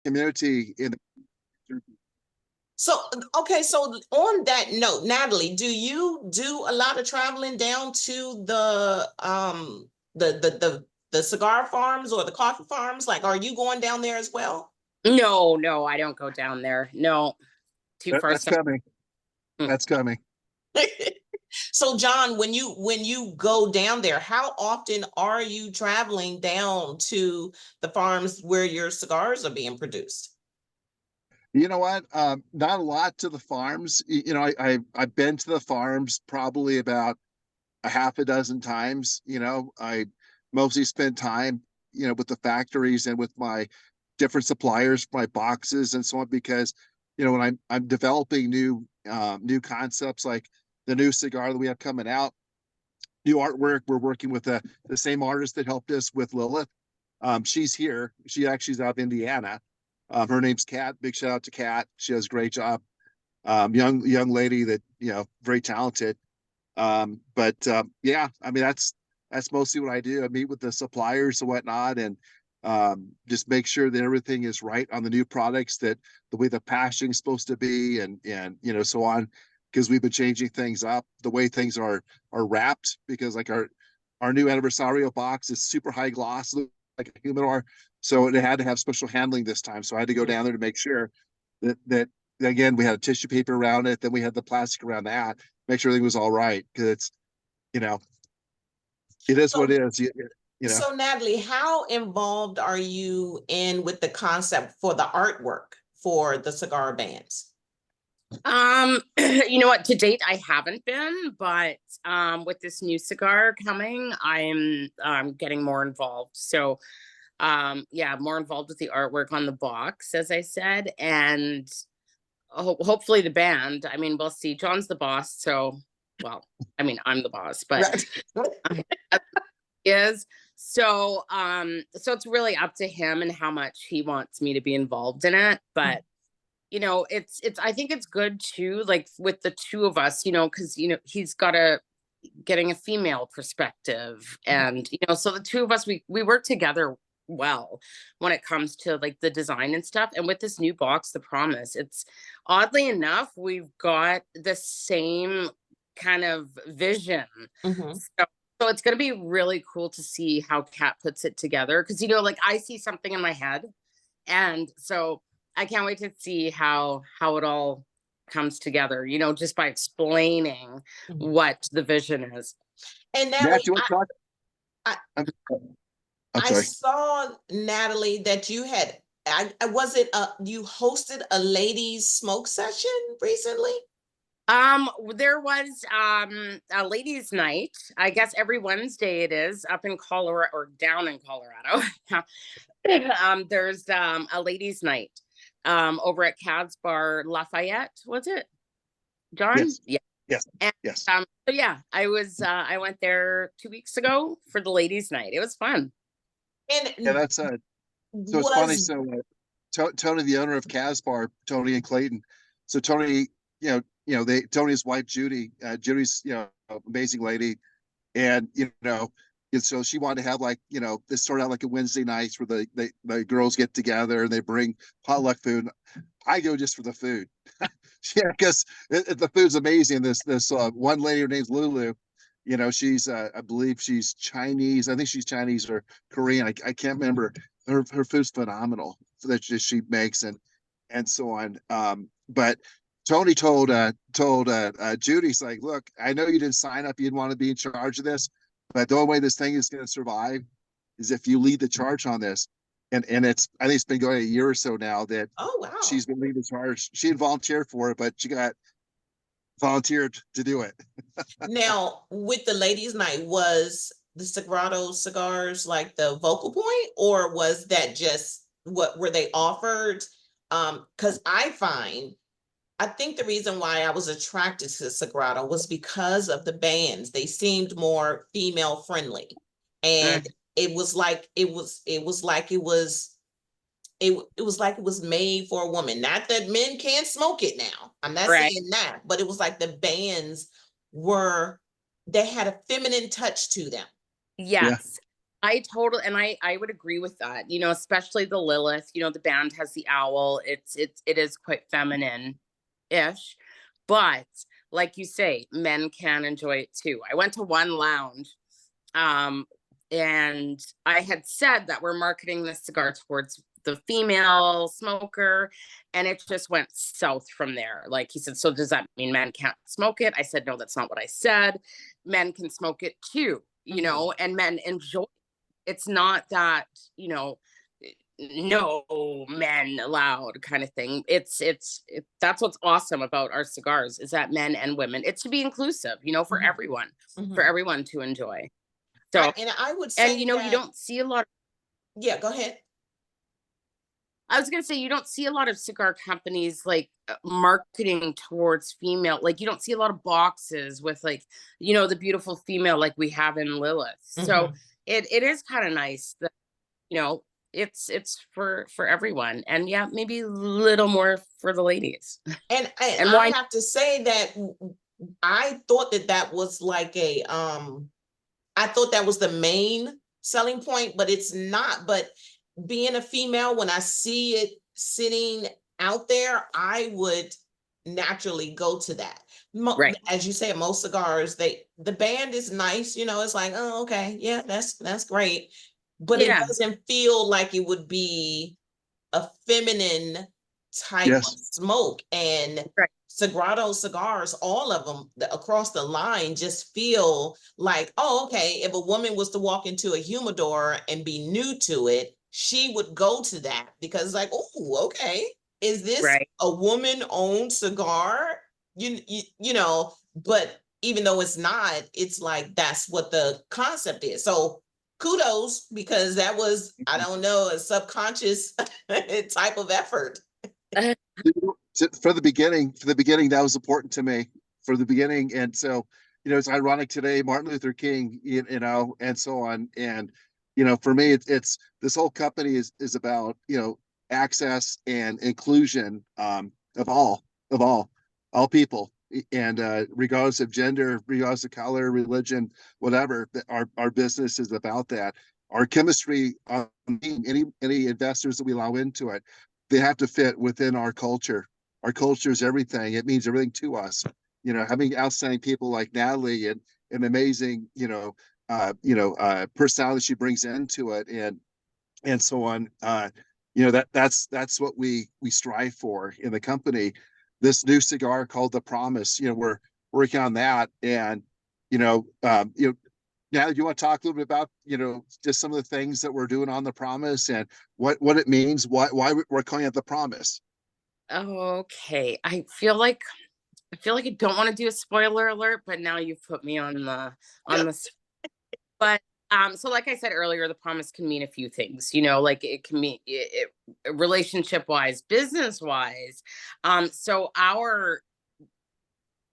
community in the So, okay, so on that note, Natalie, do you do a lot of traveling down to the cigar farms or the coffee farms? Like, are you going down there as well? No, no, I don't go down there. No, too far. that's coming. Mm. That's coming. So, John, when you go down there, how often are you traveling down to the farms where your cigars are being produced? You know what? Not a lot to the farms. I've been to the farms probably about a half a dozen times. I mostly spend time, with the factories and with my different suppliers, my boxes and so on, because, when I'm developing new concepts like the new cigar that we have coming out, new artwork, we're working with the same artist that helped us with Lilith. She's here. She actually is out of Indiana. Her name's Kat. Big shout out to Kat. She does a great job. Young lady that very talented. But yeah, I mean that's mostly what I do. I meet with the suppliers and whatnot, and just make sure that everything is right on the new products, that the way the packaging is supposed to be, and so on. Because we've been changing things up, the way things are wrapped. Because like our new anniversario box is super high gloss, like a humidor, so it had to have special handling this time. So I had to go down there to make sure that again we had a tissue paper around it, then we had the plastic around that, make sure everything was all right, because it's you know it is what So, it is. so Natalie, how involved are you in with the concept for the artwork for the cigar bands? You know what? To date, I haven't been, but with this new cigar coming, I'm getting more involved. So, yeah, more involved with the artwork on the box, as I said, and hopefully the band. I mean, we'll see. John's the boss, so well, I mean, I'm the boss, but Right. is so it's really up to him and how much he wants me to be involved in it. But it's I think it's good too, like with the two of us, because he's got a getting a female perspective, and so the two of us, we work together well when it comes to like the design and stuff. And with this new box, the promise, it's oddly enough, we've got the same kind of vision. Mhm. So it's going to be really cool to see how Kat puts it together, because like I see something in my head, and so I can't wait to see how it all comes together, just by explaining Mhm. what the vision is. And Matt, Natalie, you want to talk? I, I'm I sorry. saw, Natalie, that you had, was it you hosted a ladies smoke session recently? There was a ladies' night. I guess every Wednesday it is up in Colorado, or down in Colorado. There's a ladies' night over at Cad's Bar Lafayette. Was it, John? Yes. Yeah. Yes. And Yes. so yeah, I went there 2 weeks ago for the ladies' night. It was fun. Yeah, And that's so it's funny. was So Tony, the owner of Casbar, Tony and Clayton. So Tony, Tony's wife Judy, Judy's amazing lady, and and so she wanted to have like this sort out like a Wednesday nights where the girls get together and they bring potluck food. I go just for the food. Yeah, because the food's amazing. This one lady, her name's Lulu. She's I believe she's Chinese. I think she's Chinese or Korean. I can't remember. Her food's phenomenal that she makes, and so on. But Tony told Judy's like, look, I know you didn't sign up, you didn't want to be in charge of this, but the only way this thing is going to survive is if you lead the charge on this. And I think it's been going a year or so now that oh wow. she's been leading the charge. She had volunteered for it, but she got volunteered to do it. Now, with the ladies' night, was the Sagrado cigars like the vocal point, or was that just what were they offered? Because I think the reason why I was attracted to Sagrado was because of the bands. They seemed more female friendly, and Mm, it was like it was made for a woman. Not that men can't smoke it now. I'm not right. saying that, but it was like the bands were they had a feminine touch to them. Yeah. Yes. I would agree with that. You know, especially the Lilith. You know, the band has the owl. It is quite feminine ish, but like you say, men can enjoy it too. I went to one lounge, um, and I had said that we're marketing this cigar towards the female smoker, and it just went south from there. Like he said, so does that mean men can't smoke it? I said, no, that's not what I said. Men can smoke it too, you know, and men enjoy. It's not that, you know, no men allowed kind of thing. That's what's awesome about our cigars, is that men and women, it's to be inclusive, you know, for everyone, for everyone to enjoy. So, And I would and say you know, you that, don't see a lot. yeah, go ahead. I was gonna say, you don't see a lot of cigar companies like marketing towards female. Like you don't see a lot of boxes with, like, you know, the beautiful female like we have in Lilith. So it is kind of nice that, you know, it's for everyone, and yeah, maybe a little more for the ladies. And And I why? have to say that I thought that that was like a I thought that was the main selling point, but it's not. But being a female, when I see it sitting out there, I would naturally go to that. Right? As you said, most cigars, the band is nice, you know, it's like, oh, okay, yeah, that's great. But it Yeah. doesn't feel like it would be a feminine type of Yes. smoke. And Right. Sagrado cigars, all of them across the line, just feel like, oh, okay, if a woman was to walk into a humidor and be new to it, she would go to that because, like, oh, okay, is this Right. a woman-owned cigar? You know, but even though it's not, it's like that's what the concept is. So kudos, because that was, I don't know, a subconscious type of effort. For the beginning, that was important to me for the beginning. And so, you know, it's ironic today, Martin Luther King, you know, and so on. And, you know, for me, it's this whole company is about, you know, access and inclusion, of all people. And regardless of gender, regardless of color, religion, whatever, our business is about that. Our chemistry, any investors that we allow into it, they have to fit within our culture. Our culture is everything. It means everything to us. You know, having outstanding people like Natalie and an amazing, personality she brings into it, and so on. You know, that's what we strive for in the company. This new cigar called the Promise. You know, we're working on that, and now, do you want to talk a little bit about, you know, just some of the things that we're doing on the Promise and what it means, why we're calling it the Promise? Okay. I feel like I don't want to do a spoiler alert, but now you've put me on the but so like I said earlier, the promise can mean a few things, you know, like it can mean relationship wise, business wise.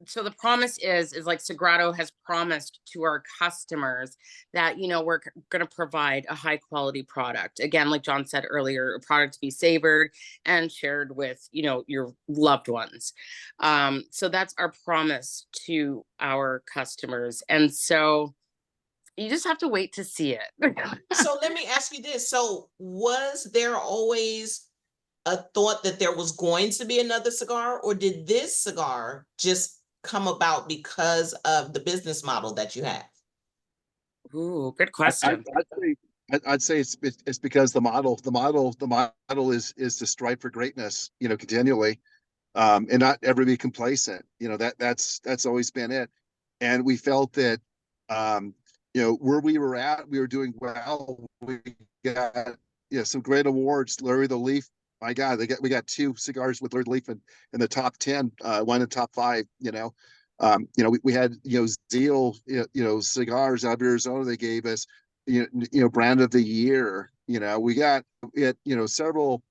So the promise is like Sagrado has promised to our customers that, you know, we're going to provide a high quality product. Again, like John said earlier, a product to be savored and shared with, you know, your loved ones. So that's our promise to our customers. And so you just have to wait to see it. So let me ask you this. So was there always a thought that there was going to be another cigar, or did this cigar just come about because of the business model that you have? Ooh, good I, I, question. I'd say it's because the model is to strive for greatness, you know, continually, and not ever be complacent. You know, that's always been it. And we felt that, um, you know, where we were at, we were doing well. We got, you know, some great awards. Larry the Leaf, my God, we got two cigars with Larry the Leaf in the top 10, one in the top 5. We had, you know, Zeal, cigars out of Arizona. They gave us, brand of the year. You know, we got it, you know, several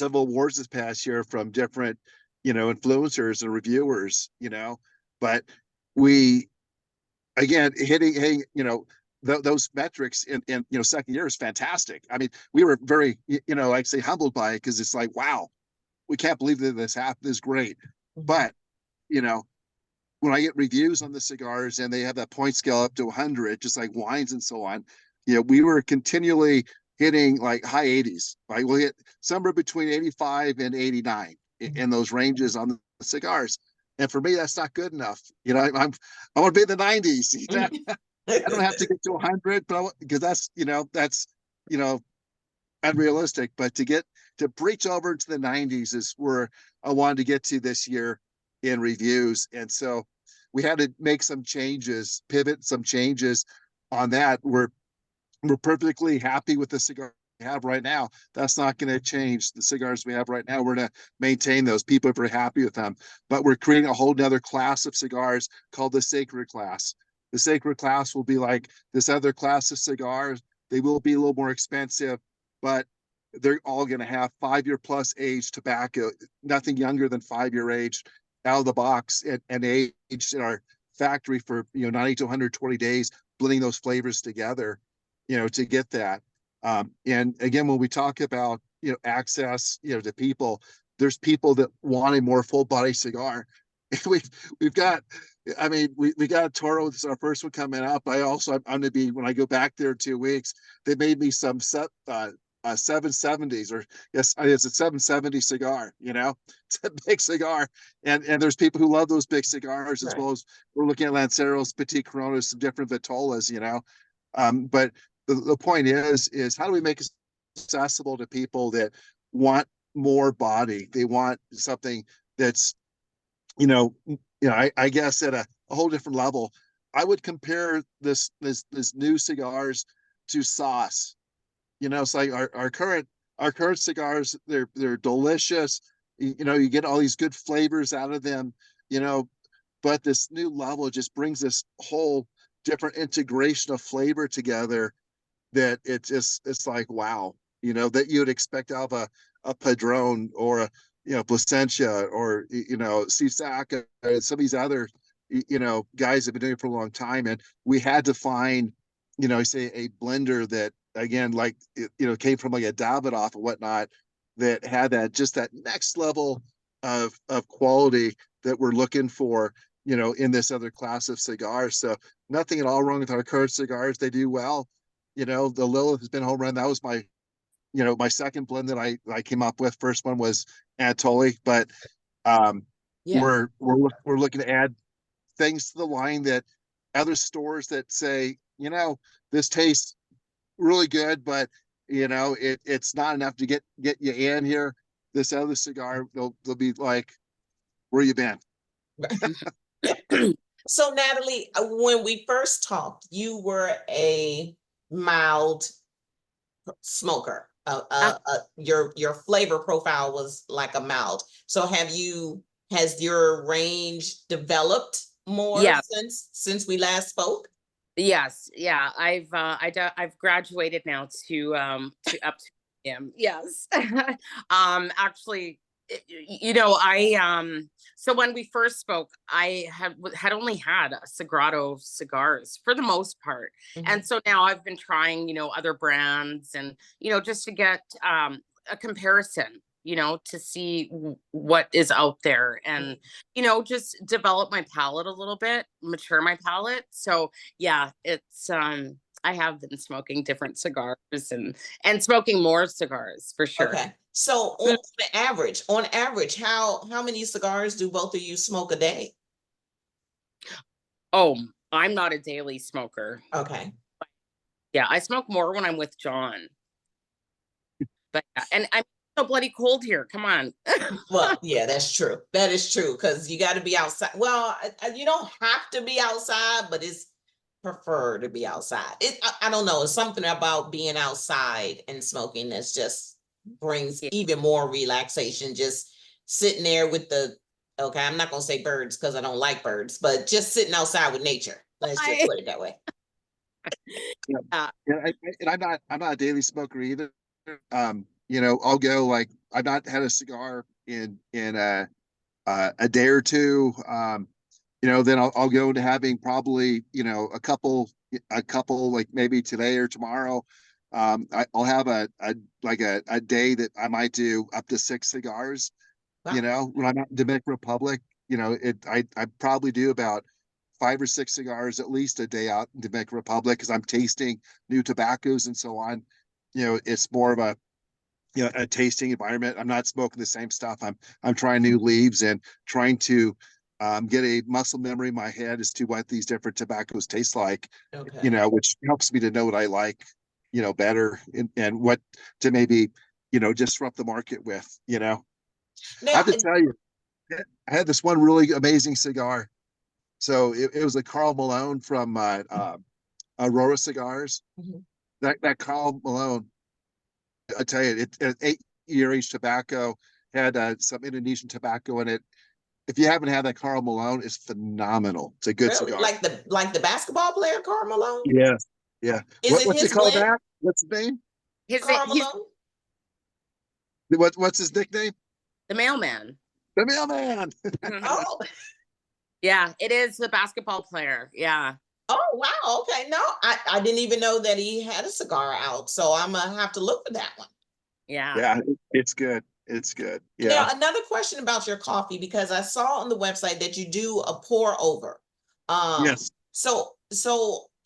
awards this past year from different, you know, influencers and reviewers, you know, but we, again, hitting, those metrics in, you know, second year is fantastic. I mean, we were very, like, say, humbled by it, because it's like, wow, we can't believe that this happened. This is great. But, you know, when I get reviews on the cigars and they have that point scale up to 100, just like wines and so on, we were continually hitting like high 80s. Like we'll hit somewhere between 85 and 89 in those ranges on the cigars. And for me, that's not good enough. I want to be in the 90s. I don't have to get to 100, but because that's you know unrealistic. But to breach over into the 90s is where I wanted to get to this year in reviews. And so we had to make some changes, pivot some changes on that. We're perfectly happy with the cigar we have right now. That's not going to change. The cigars we have right now, we're going to maintain those. People are very happy with them. But we're creating a whole nother class of cigars called the Sacred class. The Sacred class will be like this other class of cigars. They will be a little more expensive, but they're all going to have 5-year plus age tobacco, nothing younger than 5-year age out of the box, and aged in our factory for 90 to 120 days, blending those flavors together to get that. And again, when we talk about, access, to people, there's people that want a more full body cigar. We've got, I mean, we got a Toro. This is our first one coming up. I'm going to be, when I go back there in 2 weeks, they made me some 770s, or yes, it's a 770 cigar, it's a big cigar. And there's people who love those big cigars, as well as we're looking at Lanceros, Petit Coronas, some different Vitolas, but the point is how do we make it accessible to people that want more body? They want something that's, I guess at a whole different level. I would compare this new cigars to sauce. It's like our current cigars, they're delicious. You get all these good flavors out of them, but this new level just brings this whole different integration of flavor together that it's like, wow, that you would expect out of a Padron or a Placentia or Cisac, some of these other guys have been doing it for a long time. And we had to find say a blender that, again, like came from like a Davidoff or whatnot, that had that next level of quality that we're looking for in this other class of cigars. So nothing at all wrong with our current cigars. They do well. The Lilith has been home run. That was my second blend that I came up with. First one was Anatoly, but we're looking to add things to the line that other stores that say, this tastes really good, but it's not enough to get you in here. This other cigar, they'll be like, where you been? So Natalie, when we first talked, you were a mild smoker. Your flavor profile was like a mild. So has your range developed more since we last spoke? Yes. Yeah. I've graduated now to up to him. Yes. Actually, so when we first spoke, I had only had a Sagrado cigars for the most part. Mhm. And so now I've been trying, other brands, and, just to get a comparison, to see what is out there, and, just develop my palate a little bit, mature my palate. So yeah, it's, I have been smoking different cigars and smoking more cigars for sure. Okay. So on average, how many cigars do both of you smoke a day? Oh, I'm not a daily smoker. Okay. Yeah, I smoke more when I'm with John. But and I'm so bloody cold here. Come on. Well, yeah, that's true. That is true, because you got to be outside. Well, you don't have to be outside, but it's prefer to be outside. I don't know. It's something about being outside and smoking that's just brings Yeah. even more relaxation. Just sitting there with okay, I'm not gonna say birds because I don't like birds, but just sitting outside with nature. Let's just put it that way. Yeah. And I'm not a daily smoker either. I'll go, like, I've not had a cigar in a day or two. Then I'll go into having probably a couple like maybe today or tomorrow. I'll have a day that I might do up to 6 cigars. Wow. When I'm out in Dominican Republic, I probably do about 5 or 6 cigars at least a day out in Dominican Republic because I'm tasting new tobaccos and so on. It's more of a tasting environment. I'm not smoking the same stuff. I'm trying new leaves and trying to get a muscle memory in my head as to what these different tobaccos taste like, Okay. which helps me to know what I like, better and what to maybe, disrupt the market with, I Now, have to tell you, I had this one really amazing cigar. So it was a Carl Malone from Aurora Cigars. Mhm. That Carl Malone, I tell you, it 8-year aged tobacco, had some Indonesian tobacco in it. If you haven't had that Carl Malone, it's phenomenal. It's a good really, cigar. like the basketball player Karl Malone? Yes. Yeah. Is it What's it his called blend, that? What's his name? Karl He's Malone? What's his nickname? the mailman. The mailman. Oh, Yeah, it is the basketball player. Yeah. oh wow. Okay. No, I didn't even know that he had a cigar out. So I'm gonna have to look for that one. Yeah. Yeah, it's good. It's good. Now, Yeah. another question about your coffee, because I saw on the website that you do a pour over. Yes. So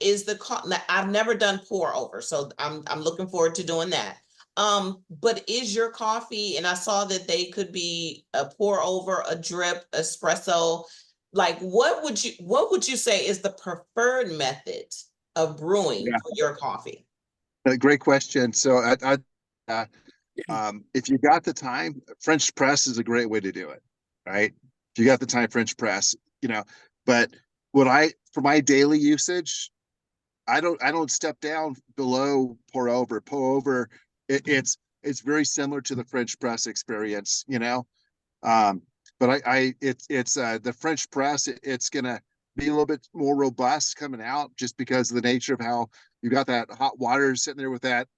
is I've never done pour over, so I'm looking forward to doing that. But is your coffee, and I saw that they could be a pour over, a drip, espresso. Like what would you say is the preferred method of brewing Yeah. for your coffee? Great question. So uh, if you got the time, French press is a great way to do it, right? If you got the time, French press, but for my daily usage, I don't step down below pour over. Pour over, it's very similar to the French press experience, Um, but it's the French press, it's gonna be a little bit more robust coming out just because of the nature of how you got that hot water sitting there with that,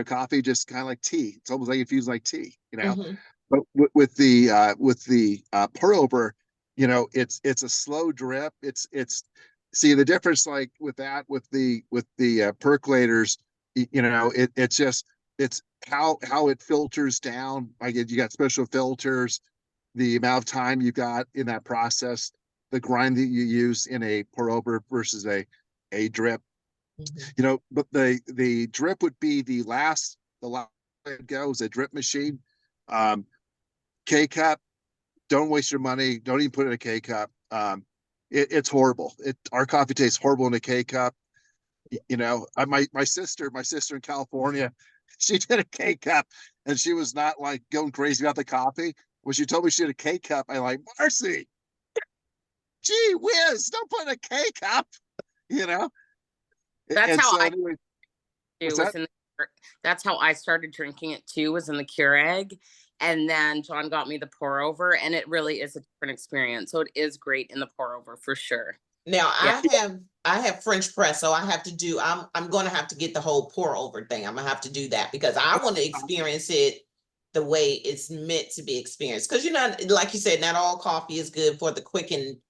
coffee, just kind of like tea. It's almost like infused like tea. Mhm. But with the pour over, it's a slow drip. It's see the difference, like with that with the percolators, it's just it's how it filters down. Like you got special filters, the amount of time you got in that process, the grind that you use in a pour over versus a drip. Mhm. But the drip would be the last way it goes, a drip machine. Um, K cup, don't waste your money. Don't even put it in a K cup. It's horrible. Our coffee tastes horrible in a K cup. My sister in California, she did a K cup, and she was not like going crazy about the coffee. When she told me she had a K cup, I like, Marcy, gee whiz, don't put in a K cup, you know. That's And how so I anyway, do what's was that? in that's how I started drinking it too, was in the Keurig. And then John got me the pour over, and it really is a different experience. So it is great in the pour over for sure. Now Yeah. I have French press, so I'm gonna have to get the whole pour over thing. I'm gonna have to do that because I want to experience it the way it's meant to be experienced. Because like you said, not all coffee is good for the quick and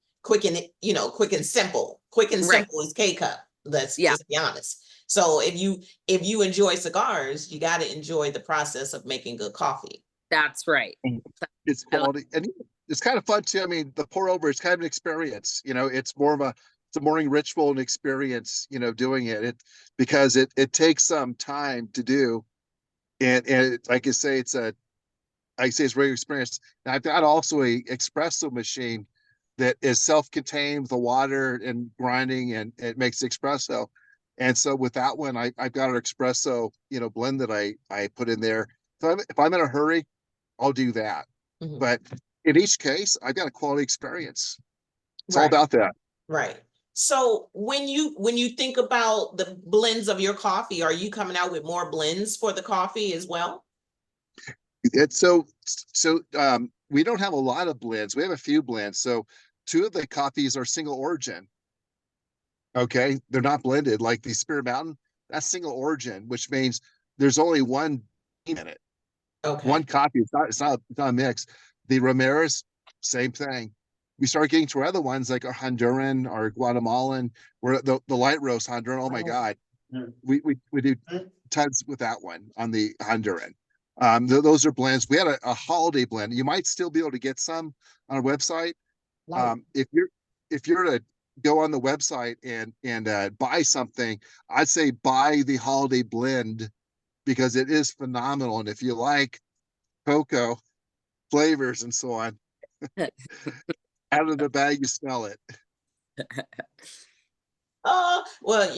simple. Quick and Right. simple is K cup. Let's Yeah. just be honest. So if you enjoy cigars, you got to enjoy the process of making good coffee. That's right. It's I love quality, and it's kind of fun too. I mean, the pour over is kind of an experience. It's a morning ritual and experience. Doing it because it takes some time to do, and like I say, it's a regular experience. And I've got also a espresso machine that is self-contained with the water and grinding, and it makes espresso. And so with that one, I've got an espresso, blend that I put in there. So if I'm in a hurry, I'll do that. Mhm. But in each case, I've got a quality experience. It's all Right. about that. Right. So when you think about the blends of your coffee, are you coming out with more blends for the coffee as well? It's so we don't have a lot of blends. We have a few blends. So two of the coffees are single origin. Okay. They're not blended like the Spirit Mountain. That's single origin, which means there's only one bean in it. Okay. One copy. It's not a mix. The Ramirez, same thing. We start getting to other ones like our Honduran or Guatemalan, where the light roast Honduran. Oh my God, we do tons with that one on the Honduran. Those are blends. We had a holiday blend. You might still be able to get some on our website. Light. If you're at a go on the website and buy something, I'd say buy the holiday blend because it is phenomenal. And if you like cocoa flavors and so on, out of the bag, you smell it. Oh, well,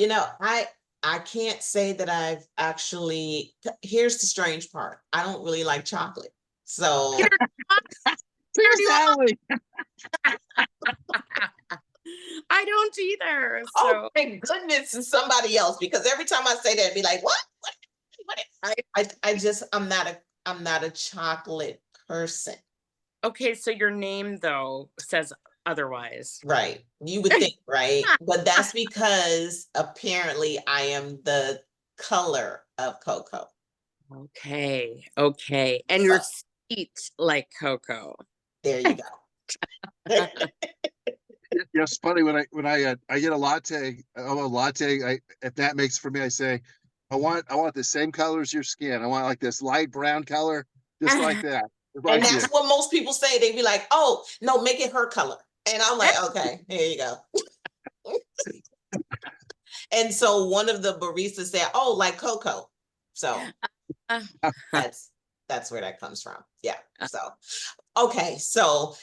I can't say that I've actually, here's the strange part. I don't really like chocolate. So, You're Here's not- Natalie. I don't either. oh, So thank goodness it's somebody else, because every time I say that, it'd be like, what? I just, I'm not a chocolate person. okay, so your name though says otherwise. Right. You would think, right? But that's because apparently I am the color of cocoa. Okay, okay. And So you're sweet like cocoa. there you go. Yeah, it's funny when I get a latte. Oh, a latte. If that makes for me, I say, I want the same color as your skin. I want like this light brown color, just like that, just And like you. that's what most people say. They be like, oh, no, make it her color. And I'm like, okay, here you go. And so one of the baristas said, oh, like cocoa. So that's where that comes from. Yeah. So, okay. So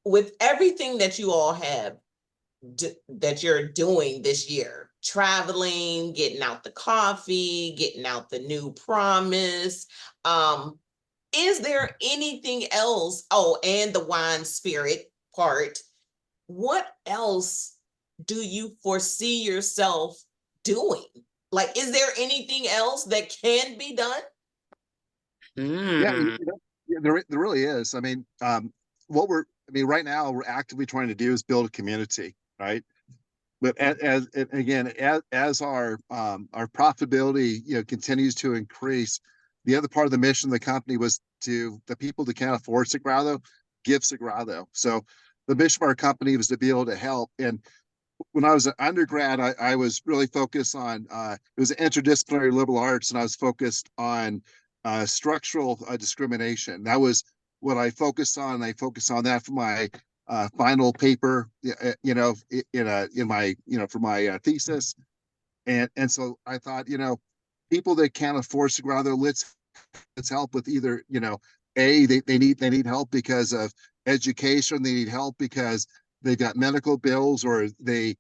with everything that you all have that you're doing this year, traveling, getting out the coffee, getting out the new promise, is there anything else? Oh, and the wine spirit part. What else do you foresee yourself doing? Like, is there anything else that can be done? Yeah, Mm. yeah, there really is. I mean, I mean, right now we're actively trying to do is build a community, right? But again, as our profitability, continues to increase, the other part of the mission of the company was to the people that can't afford Sagrado, give Sagrado. So the mission of our company was to be able to help. And when I was an undergrad, I was really focused on it was interdisciplinary liberal arts, and I was focused on structural discrimination. That was what I focused on. And I focused on that for my final paper, in my for my thesis. And so I thought, people that can't afford Sagrado, let's help with either, they need help because of education, they need help because they've got medical bills, or they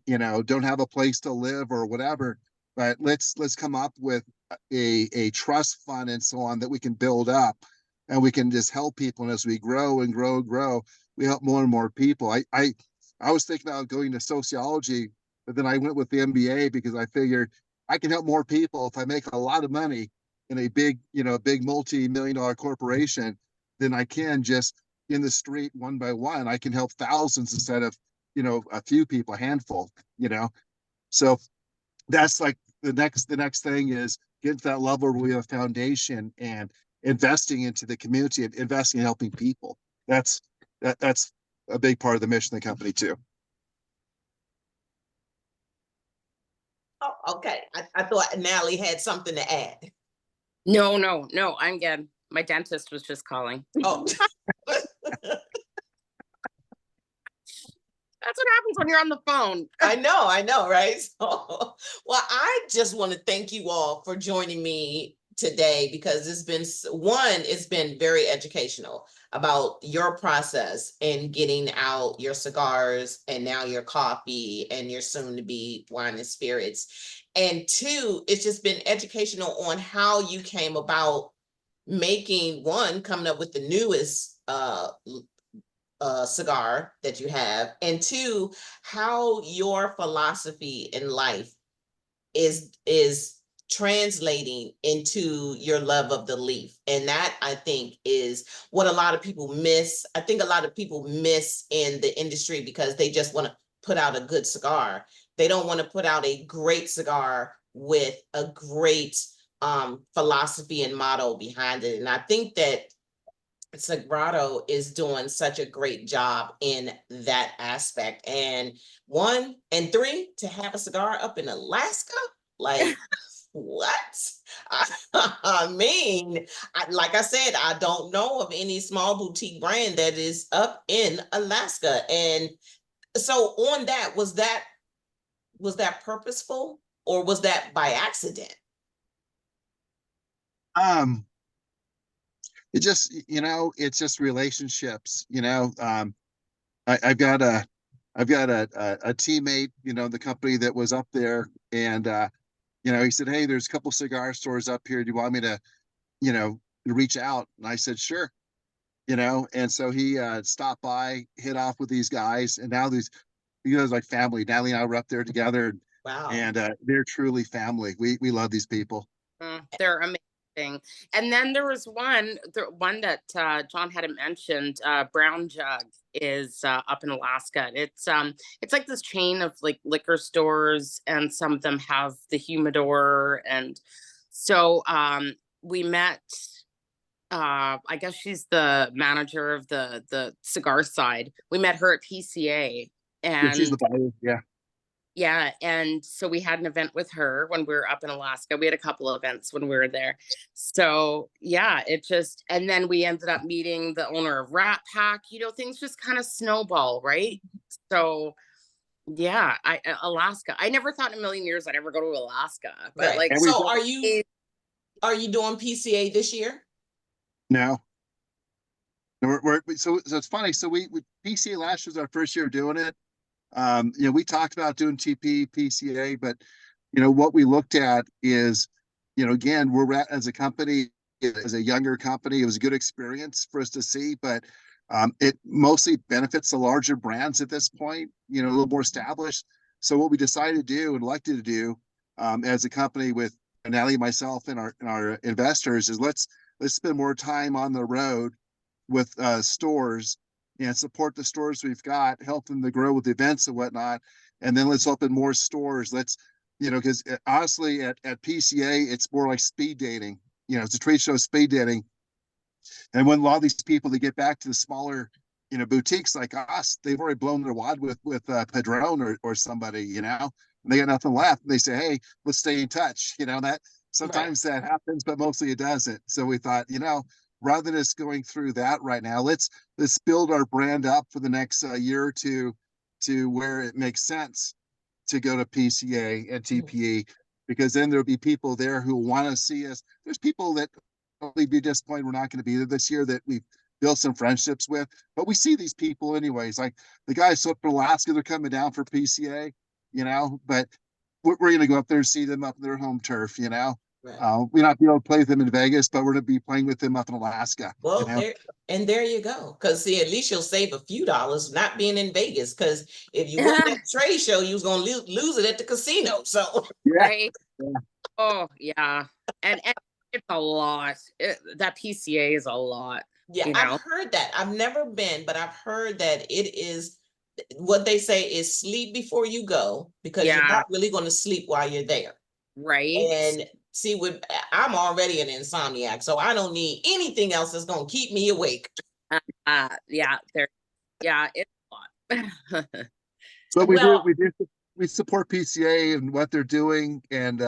don't have a place to live or whatever. But let's come up with a trust fund and so on that we can build up, and we can just help people. And as we grow and grow, we help more and more people. I was thinking about going to sociology, but then I went with the MBA because I figured I can help more people if I make a lot of money in a big multi-million-dollar corporation than I can just in the street one by one. I can help thousands instead of, a few people, a handful, you know. So that's like the next thing is get to that level where we have a foundation and investing into the community and investing in helping people. That's a big part of the mission of the company too. Oh, okay. I thought Natalie had something to add. No, no, no, I'm good. My dentist was just calling. Oh. That's what happens when you're on the phone. I know, right? So, well, I just want to thank you all for joining me today, because it's been very educational about your process in getting out your cigars and now your coffee and your soon to be wine and spirits. And two, it's just been educational on how you came about coming up with the newest cigar that you have, and two, how your philosophy in life is translating into your love of the leaf. And that, I think, is what a lot of people miss. I think a lot of people miss in the industry because they just want to put out a good cigar. They don't want to put out a great cigar with a great philosophy and motto behind it. And I think that Sagrado is doing such a great job in that aspect. And one and three, to have a cigar up in Alaska, like what? I mean, like I said, I don't know of any small boutique brand that is up in Alaska. And So on that, was that purposeful or was that by accident? Um, it just, it's just relationships, I've got a teammate, the company that was up there, and he said, "Hey, there's a couple cigar stores up here. Do you want me to, you know, reach out?" And I said, "Sure." And so he stopped by, hit off with these guys, and now these guys like family. Natalie and I were up there together, Wow. and they're truly family. We love these people. They're amazing. And then there was the one that John hadn't mentioned. Brown Jug is up in Alaska. It's like this chain of like liquor stores, and some of them have the humidor. And so we met. I guess she's the manager of the cigar side. We met her at PCA, Yeah, she's the and buyer. Yeah. yeah, and so we had an event with her when we were up in Alaska. We had a couple of events when we were there. So yeah, and then we ended up meeting the owner of Rat Pack. Things just kind of snowball, right? So yeah, Alaska. I never thought in a million years I'd ever go to Alaska, but Right. like, And we So are you doing PCA this year? now so it's funny. So we PCA last year was our first year doing it. We talked about doing TP, PCA, but what we looked at is, again, as a company, as a younger company, it was a good experience for us to see, but it mostly benefits the larger brands at this point, a little more established. So what we decided to do and elected to do, as a company with Natalie, myself, and our investors, is let's spend more time on the road with stores and support the stores we've got, help them to grow with events and whatnot. And then let's open more stores. Because honestly, at PCA, it's more like speed dating. It's a trade show, speed dating. And when a lot of these people, they get back to the smaller, boutiques like us, they've already blown their wad with Padron or somebody, and they got nothing left. And they say, "Hey, let's stay in touch." That Right. sometimes that happens, but mostly it doesn't. So we thought, rather than us going through that right now, let's build our brand up for the next year or two to where it makes sense to go to PCA and TPE, because then there'll be people there who want to see us. There's people that probably be disappointed we're not going to be there this year that we've built some friendships with, but we see these people anyways. Like the guys up in Alaska, they're coming down for PCA, but we're going to go up there and see them up in their home turf. Right. We're not be able to play with them in Vegas, but we're going to be playing with them up in Alaska. Well, there you go. Because see, at least you'll save a few dollars not being in Vegas. Because if you went to that trade show, you was gonna lose it at the casino. So Yeah. right. Yeah. Oh yeah, and it's a lot. That PCA is a lot. yeah, I've heard that. I've never been, but I've heard that it is what they say is sleep before you go, because you're Yeah, not really going to sleep while you're there. right. And see, I'm already an insomniac, so I don't need anything else that's going to keep me awake. Yeah, it's a lot. But Well, we support PCA and what they're doing, and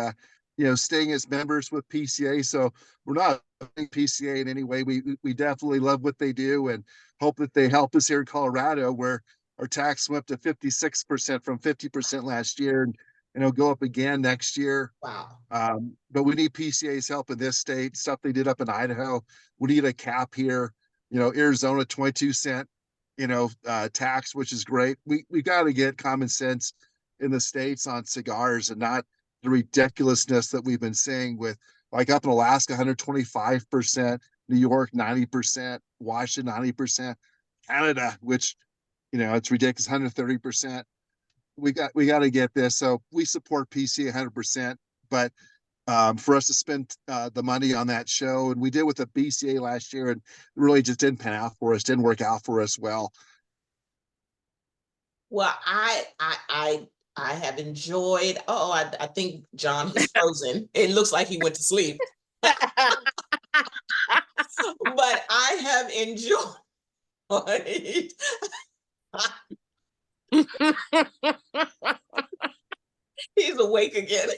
staying as members with PCA. So we're not PCA in any way. We definitely love what they do and hope that they help us here in Colorado, where our tax went up to 56% from 50% last year, and it'll go up again next year. wow. But we need PCA's help in this state. Stuff they did up in Idaho. We need a cap here. Arizona 22-cent tax, which is great. We got to get common sense in the states on cigars, and not the ridiculousness that we've been seeing with, like, up in Alaska 125%, New York 90%, Washington 90%, Canada, which it's ridiculous, 130%. We got to get this. So we support PC 100%, but for us to spend the money on that show, and we did with the BCA last year, and it really just didn't pan out for us, didn't work out for us well. Well, I have enjoyed. Oh, I think John is frozen. It looks like he went to sleep. But I have enjoyed. He's awake again.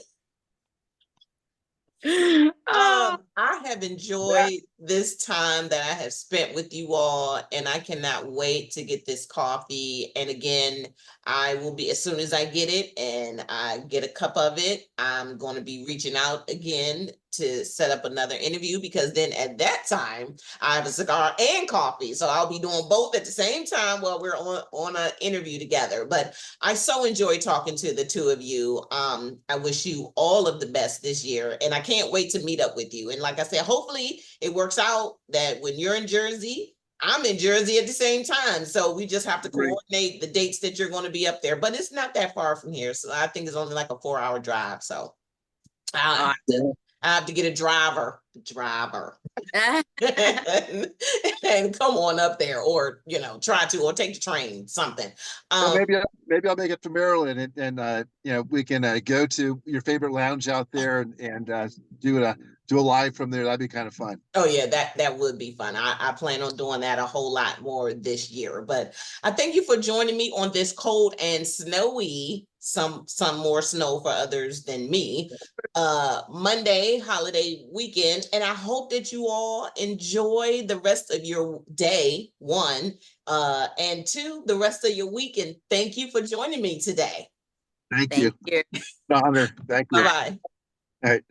I have enjoyed this time that I have spent with you all, and I cannot wait to get this coffee. And again, I will be, as soon as I get it and I get a cup of it, I'm going to be reaching out again to set up another interview, because then at that time I have a cigar and coffee. So I'll be doing both at the same time while we're on an interview together. But I so enjoy talking to the two of you. I wish you all of the best this year, and I can't wait to meet up with you. And like I said, hopefully it works out that when you're in Jersey, I'm in Jersey at the same time. So we just have to Great. coordinate the dates that you're going to be up there. But it's not that far from here. So I think it's only like a 4-hour drive. So I have to get a driver. And come on up there, or try to, or take the train, something. Well, maybe I'll make it to Maryland, and we can go to your favorite lounge out there and do a live from there. That'd be kind of fun. Oh yeah, that would be fun. I plan on doing that a whole lot more this year. But I thank you for joining me on this cold and snowy, some more snow for others than me, Monday holiday weekend. And I hope that you all enjoy the rest of your day, one, and two, the rest of your weekend. Thank you for joining me today. Thank you. you. Honor. Thank you. Bye-bye. All right.